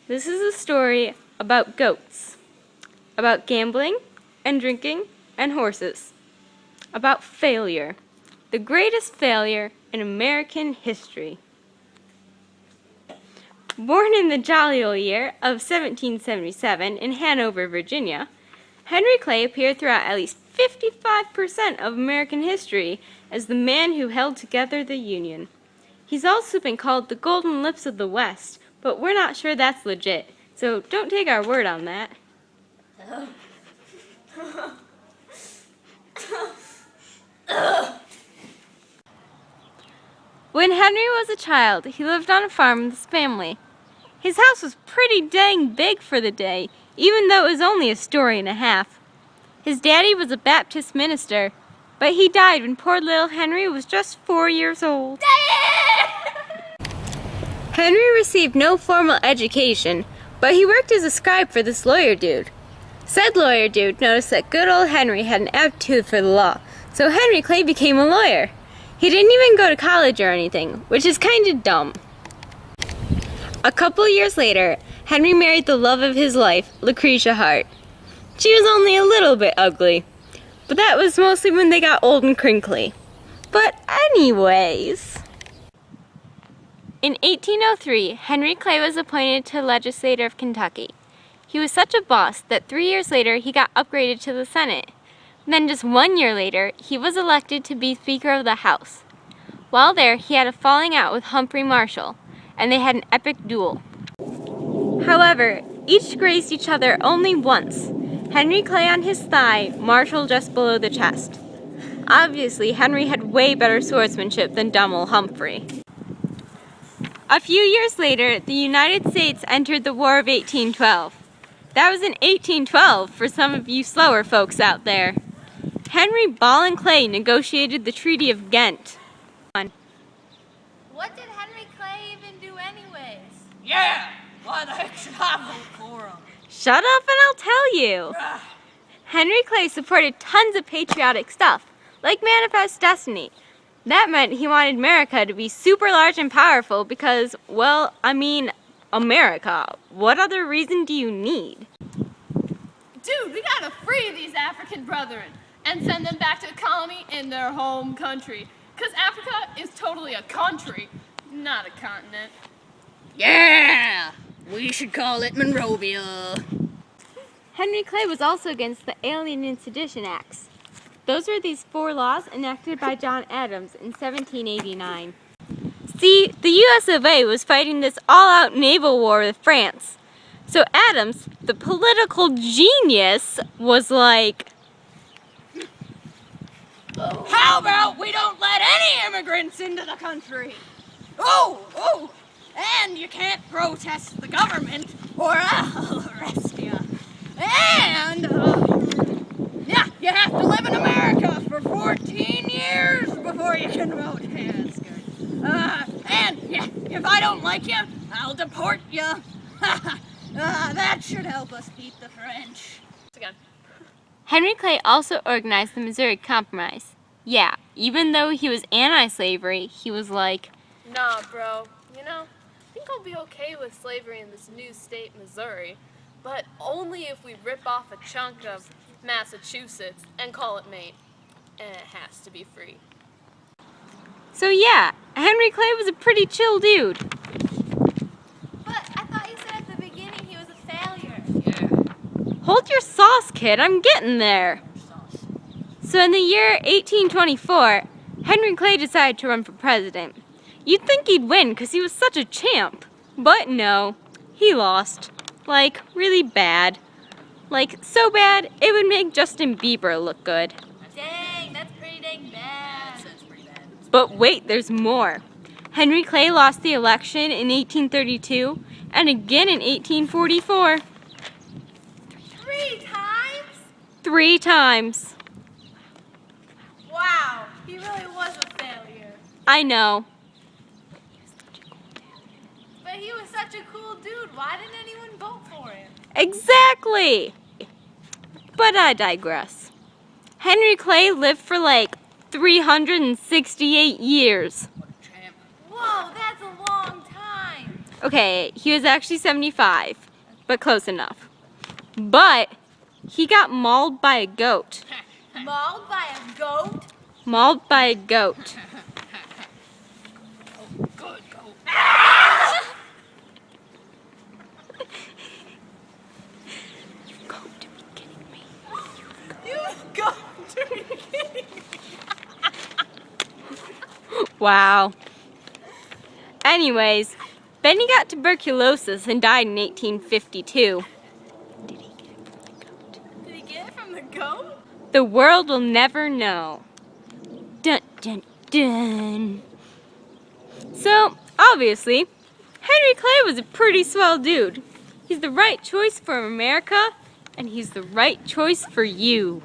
This is a story about goats, about gambling and drinking and horses, about failure, the greatest failure in American history. Born in the jolly old year of 1777 in Hanover, Virginia, Henry Clay appeared throughout at least 55% of American history as the man who held together the Union. He's also been called the Golden Lips of the West, but we're not sure that's legit, so don't take our word on that. When Henry was a child, he lived on a farm with his family. His house was pretty dang big for the day, even though it was only a story and a half. His daddy was a Baptist minister, but he died when poor little Henry was just 4 years old. Henry received no formal education, but he worked as a scribe for this lawyer dude. Said lawyer dude noticed that good old Henry had an aptitude for the law, so Henry Clay became a lawyer. He didn't even go to college or anything, which is kinda dumb. A couple years later, Henry married the love of his life, Lucretia Hart. She was only a little bit ugly, but that was mostly when they got old and crinkly. But anyways. In 1803, Henry Clay was appointed to the legislature of Kentucky. He was such a boss that 3 years later he got upgraded to the Senate. Then just 1 year later, he was elected to be Speaker of the House. While there, he had a falling out with Humphrey Marshall, and they had an epic duel. However, each grazed each other only once. Henry Clay on his thigh, Marshall just below the chest. Obviously, Henry had way better swordsmanship than dumb old Humphrey. A few years later, the United States entered the War of 1812. That was in 1812 for some of you slower folks out there. Henry Ball and Clay negotiated the Treaty of Ghent. What did Henry Clay even do anyways? Yeah! Why the heck should I vote for him? Shut up and I'll tell you. Henry Clay supported tons of patriotic stuff, like Manifest Destiny. That meant he wanted America to be super large and powerful because, well, I mean, America. What other reason do you need? Dude, we gotta free these African brethren and send them back to a colony in their home country. Because Africa is totally a country, not a continent. Yeah! We should call it Monrovia. Henry Clay was also against the Alien and Sedition Acts. Those were these 4 laws enacted by John Adams in 1789. See, the US of A was fighting this all-out naval war with France. So Adams, the political genius, was like, How about we don't let any immigrants into the country? Oh! And you can't protest the government or I'll arrest you. And, yeah, you have to live in America for 14 years before you can vote. Yeah, that's good. And, yeah, if I don't like you, I'll deport you. That should help us beat the French. Again. Henry Clay also organized the Missouri Compromise. Yeah, even though he was anti-slavery, he was like, Nah, bro. You know, I think I'll be okay with slavery in this new state, Missouri, but only if we rip off a chunk of Massachusetts and call it Maine. And it has to be free. So yeah, Henry Clay was a pretty chill dude. But I thought you said at the beginning he was a failure. Yeah. Hold your sauce, kid, I'm getting there. So in the year 1824, Henry Clay decided to run for president. You'd think he'd win because he was such a champ. But no, he lost. Like, really bad. Like, so bad, it would make Justin Bieber look good. Dang, that's pretty dang bad. That's pretty bad. But wait, there's more. Henry Clay lost the election in 1832 and again in 1844. 3 times? 3 times. Wow, he really was a failure. I know. But he was such a cool dude. Why didn't anyone vote for him? Exactly! But I digress. Henry Clay lived for like 368 years. What a champ. Whoa, that's a long time. Okay, he was actually 75, but close enough. But he got mauled by a goat. Mauled by a goat? Mauled by a goat. Good goat. You've got to be kidding me. You've got to be kidding me. Wow. Anyways, Benny got tuberculosis and died in 1852. Did he get it from the goat? Did he get it from the goat? The world will never know. Dun dun dun. So, obviously, Henry Clay was a pretty swell dude. He's the right choice for America, and he's the right choice for you.